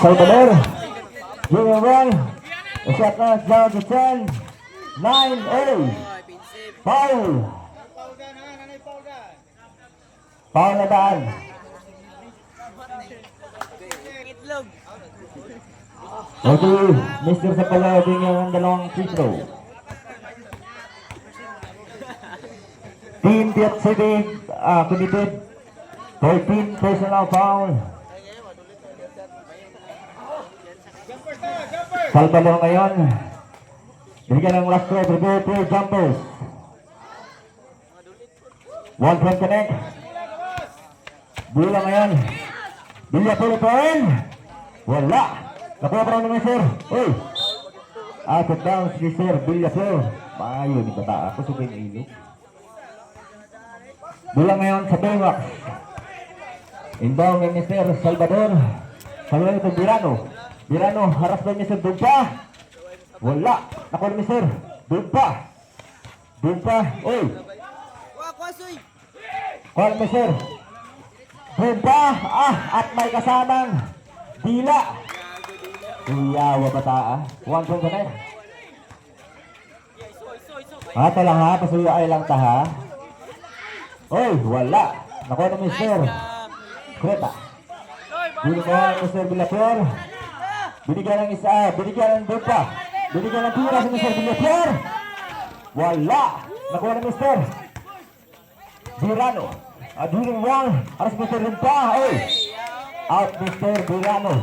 Salvador. Junior 1. A shot knocked down to 10. 9-A. Foul. Foul na daan. Okay, Mr. Sapala dengan dalawang free throw. Team Piat City committed 13 personal foul. Salvador ngayon. Binigyan ng last try, prepare for jumpers. 1 point connect. Bola ngayon. Bilya po rin. Wala. Nakuha pa rin naman sir. Uy. Out of bounds ni sir. Bilya po. Maayo ni bata ako. Subay ng ilo. Bola ngayon sa Baymax. Inbound ni Mr. Salvador. Salvador ito Birano. Birano haras daw ni sir. Dumpa. Wala. Nakuha ni sir. Dumpa. Dumpa. Uy. Kuha ni sir. Dumpa. At may kasamang dila. Iyawa bata 1 point connect. Ito lang ha. Pasuyay lang ta ha. Oy, wala. Nakuha na Mr. Creta. Binigyan mo Mr. Villapier. Binigyan ng isa. Binigyan ng Dumpa. Binigyan ng tira sa Mr. Villapier. Wala. Nakuha na Mr. Birano. Adhuling wall. Aras Mr. Dumpa. Oy. Out Mr. Birano.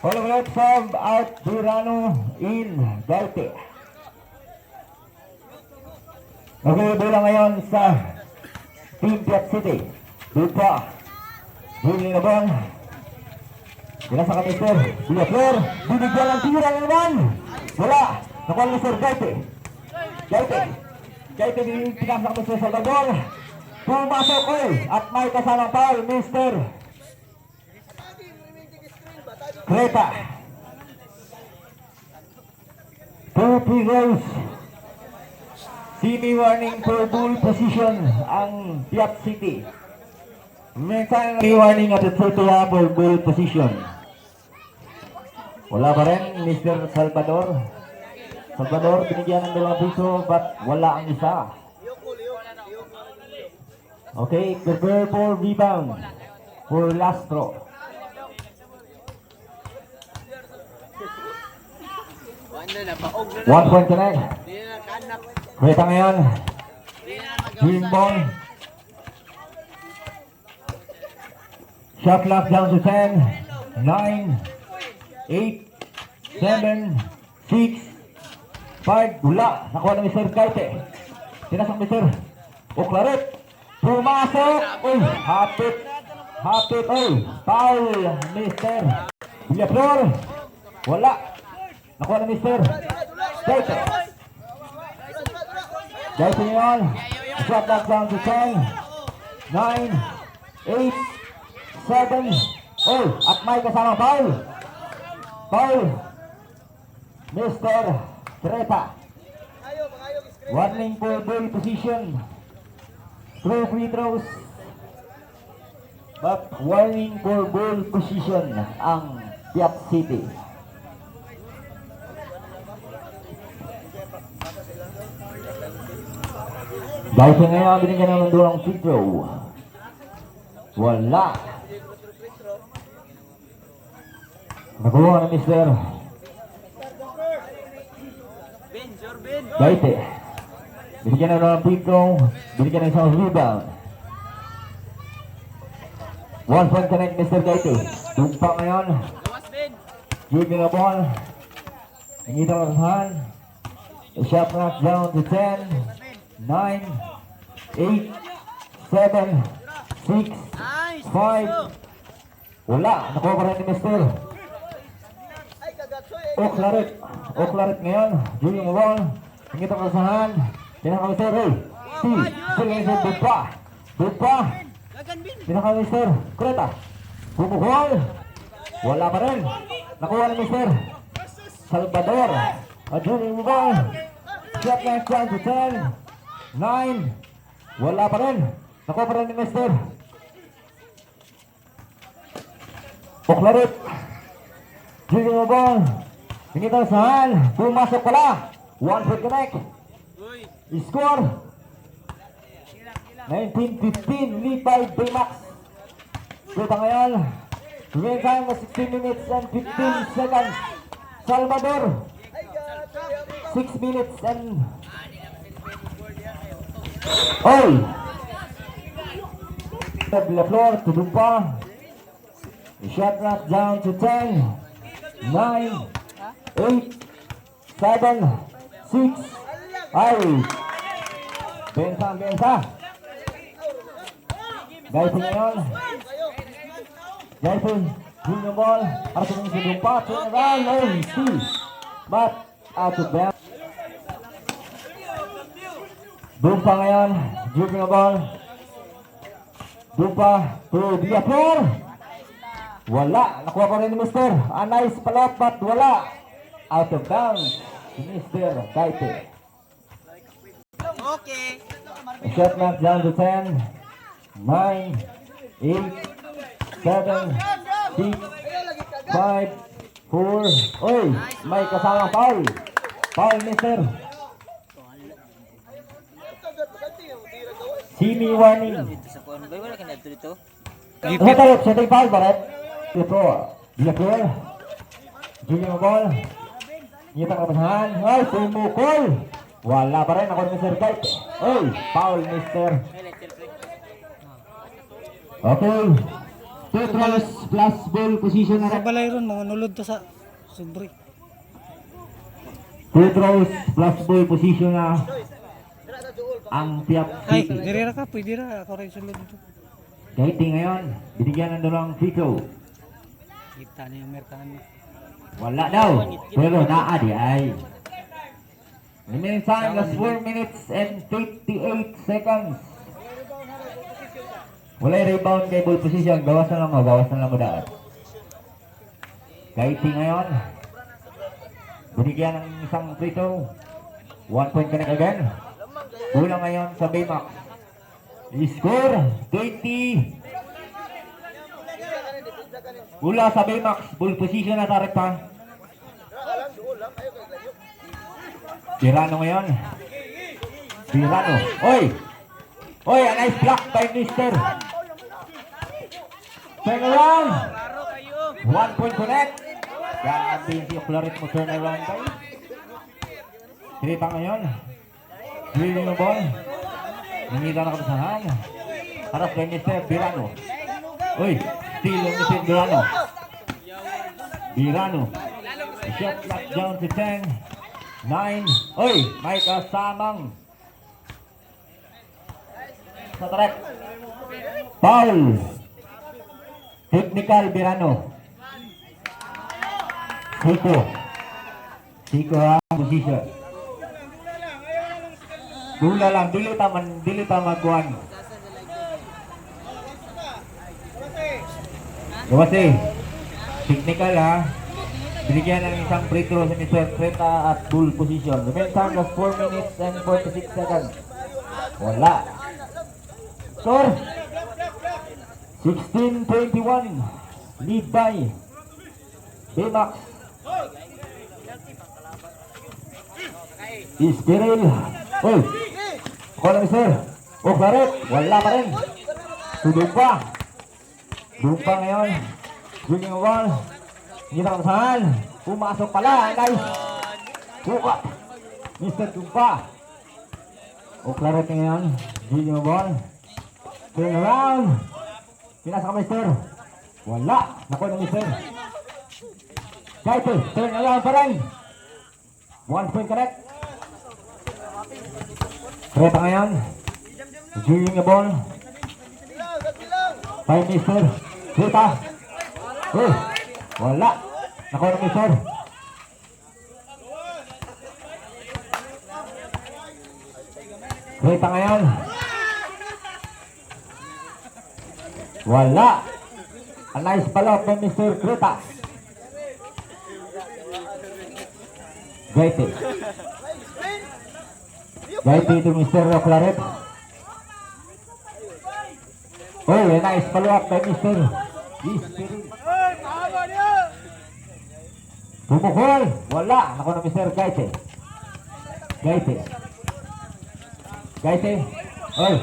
Follow right from out Birano in Galte. Okay, bola ngayon sa Team Piat City. Dumpa. Huling na ball. Pinasa ka Mr. Villapier. Binigyan ng tira naman. Wala. Nakuha ni Mr. Galte. Galte. Galte pinasa ka Mr. Salvador. Pumasok ko at may kasamang foul Mr. Creta. 2 free throws. Semi warning for ball position ang Piat City. May semi warning at 30 for ball position. Wala pa rin Mr. Salvador. Salvador binigyan ng 2 piso but wala ang isa. Okay, prepare for rebound for Lastro. One point connect. Kweta ngayon. Green ball. Shot clock down to 10, 9, 8, 7, 6, 5. Wala. Nakuha na Mr. Galte. Tinasang Mr. Oclaret. Pumasok. Uy, hapit. Hapit. Uy, foul Mr. Villapier. Wala. Nakuha na Mr. Galte. Galte ngayon. Shot clock down to 10, 9, 8, 7. Oh, at may kasama foul. Foul. Mr. Creta. Warning for ball position. 2 free throws. But warning for ball position ang Piat City. Dahil sa ngayon, binigyan naman doon ang free throw. Wala. Nakuha na Mr. Gaite. Binigyan na ng free throw. Binigyan na isang rebound. 1 point connect Mr. Gaite. Tumpa ngayon. Giving a ball. Nangita ng hand. The shot knock down to 10, 9, 8, 7, 6, 5. Wala. Nakuha pa rin ni Mr. Oclaret. Oclaret ngayon. Julian Wall. Nangita ng hand. Pinaka Mr. Ray. Still Mr. Dumpa. Dumpa. Pinaka Mr. Creta. Pumuhol. Wala pa rin. Nakuha ni Mr. Salvador. Julian Wall. Shot knock down to 10, 9. Wala pa rin. Nakuha pa rin ni Mr. Oclaret. Junior ball. Pinita saan. Pumasok pala. 1 point connect. Score. 19-15. Lead by Baymax. Kita ngayon. Remaining time was 16 minutes and 15 seconds. Salvador. 6 minutes and... Oy! The floor to Dumpa. The shot clock down to 10, 9, 8, 7, 6, 5. Benta. Guys, ngayon. Guys, junior ball. Para sa mga Dumpa. Turn around. Oh, see. But, out of bounds. Dumpa ngayon. Junior ball. Dumpa to the floor. Wala. Nakuha ko rin ni Mr. A nice palot but wala. Out of bounds. Mr. Kaite. Okay. Shot clock down to 10, 9, 8, 7, 6, 5, 4. Oy, may kasamang foul. Foul, Mr. Simi warning. Wala ka na dito. Hotel, setting foul, Barat. Ito, Diakir. Junior ball. Ngitang kapasahan. Ay, pumukol. Wala pa rin. Ako ni Mr. Kite. Ay, foul, Mr. Okay. Petros plus ball position na Sa rin. balay ron, mga nulod to sa sobre. Petros plus ball position na ang tiyak. Ay, diri ra ka, pwede ra. Ako rin sulod dito. Kite ngayon. Binigyan ng dalawang free throw. Kita niya yung Amerikano. Wala daw. Pero naa di ay. Remaining time was 4 minutes and 58 seconds. Wala yung rebound kay ball position. Bawas na lang mo daan. Kaiti ngayon. Binigyan ng isang free throw. 1 point connect again. Kulang ngayon sa Baymax. Score 20. Ula sa Baymax. Ball position na tarik pa. Pirano ngayon. Pirano. Oy! Oy, a nice block by Mr. Turn around. 1 point connect. Yan ang si Oclaret mo turn around tayo. Trita ngayon. Drilling ng ball. Nangita na kapasahan. Harap kay Mr. Birano. Uy, steal ng Mr. Birano. Birano. Shot clock down to 10, 9. Uy, may kasamang sa track. Foul. Technical Birano. Siko ang position. Dula lang, dili ta magkuhan. Gawasi. Technical ha. Binigyan ng isang free throw sa Mr. Creta at full position. Remaining time was 4 minutes and 46 seconds. Wala. Score 16-21. Lead by Baymax. Istiril. Uy. Ako na Mr. Oh, Claret. Wala pa rin. Dumpa. Dumpa ngayon. Junior ball. Hindi na kapasahan. Pumasok pala. Nice. Buka. Mr. Dumpa. Oh, Claret ngayon. Junior ball. Turn around. Pinasa ka Mr. Wala. Naku na Mr. Kaito. Turn around pa rin. 1 point correct. Creta ngayon. Junior ball. 5 Mr. Creta. Wala. Naku na Mr. Creta ngayon. Wala. A nice ballot by Mr. Creta. Gaiti. Gaiti to Mr. Claret. Oh, a nice follow-up by Mr. Isperin. Bumukol. Wala. Naku na Mr. Gaite. Gaite. Gaite. Oy.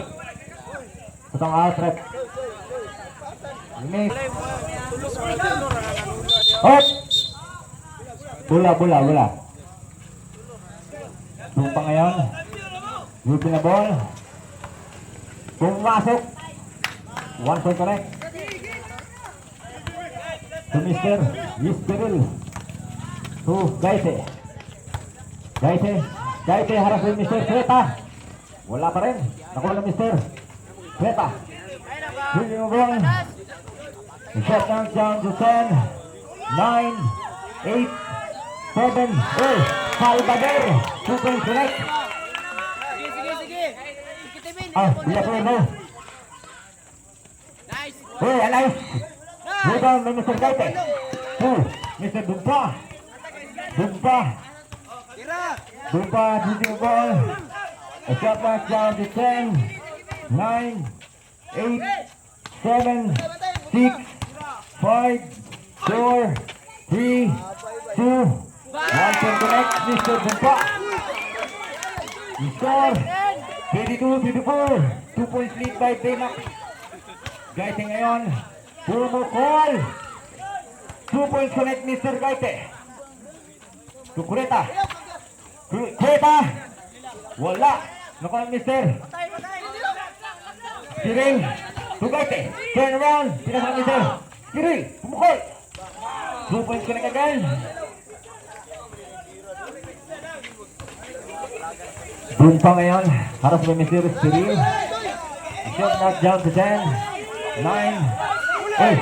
Itong outrep. Miss. Hop. Bola. Tumpa ngayon. Lupin na ball. Pumasok. 1 point correct. To Mr. Yisperil. To Gaite. Gaite harap ni Mr. Kreta. Wala pa rin. Nakuha na Mr. Kreta. Lupin mo ball. Shot down to 10. 9. 8. 7. Oh, Salvador. 2 point correct. Bila ko mo. Hey, alive. Rebound by Mr. Gaite. Mr. Dumpa. Shooting ball. A shot back down to 10. 9. 8. 7. 6. 5. 4. 3. 2. 1 point connect, Mr. Dumpa. Score. 22-24. 2 points lead by Baymax. Gaite ngayon. Bumukol. 2 points connect, Mr. Gaite. To Kreta. Wala. Nakuha Mr. Kiril. To Gaite. Turn around. Pinasang Mr. Kiril. Bumukol. 2 points connect again. Dumpa ngayon. Harap by Mr. Kiril. Shot knock down to 10. 9. Hey.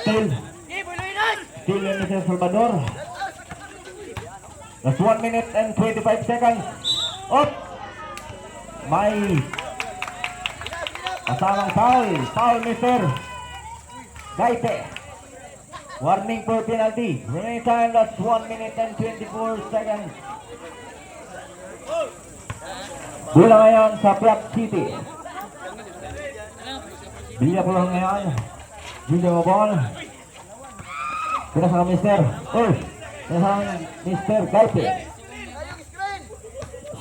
Still in Mr. Salvador. That's 1 minute and 25 seconds. Up. May kasamang foul. Foul Mr. Gaite. Warning for penalty. Remaining time, that's 1 minute and 24 seconds. Bola ngayon sa Pratt City. Bila po lang ngayon. Bila mo ball. Pinasang Mr. Pinasang Mr. Gaite.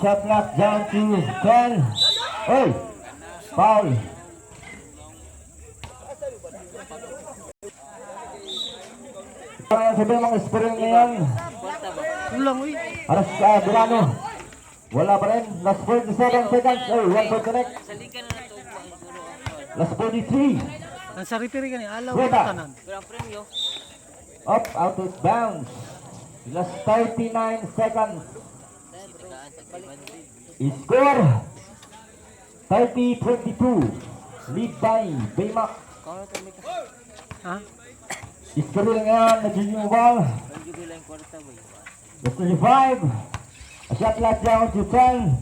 Shot clock down to 10. Foul. Sabi ng mga spiral ngayon. Ulang, uy. Aras Durano. Wala pa rin. Last 47 seconds. 1 point connect. Last 43. Ang sa referee kani alaw Kreta. tanan. Kurang premyo. Up, out of bounds. Last 39 seconds. Score 30-22. Lead by Baymax. Ha? Score lang yan. Nag-junior ball. Last 35. A shot clock down to 10.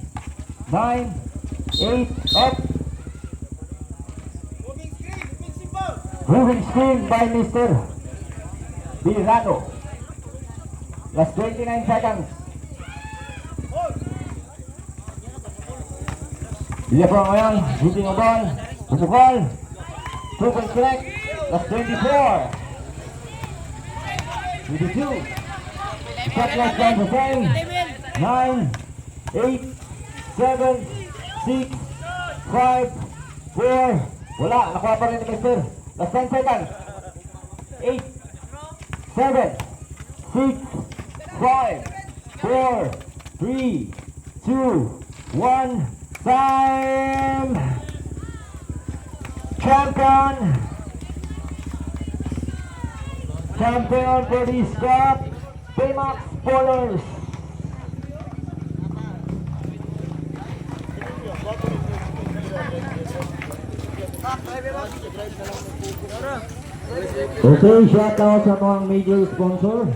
9. 8. Up. Moving screen by Mr. Virano. Last 29 seconds. Bila po ngayon, shooting a ball. Bumukol. 2 points correct. Last 24. 22. Shot clock down to 10. 9. 8. 7. 6. 5. 4. Wala. Nakuha pa rin ni Mr. Last 10 seconds. 8, 7, 6, 5, 4, 3, 2, 1. Time! Champion for this cup, Baymax Bowlers. Okay, shout out sa mga major sponsor.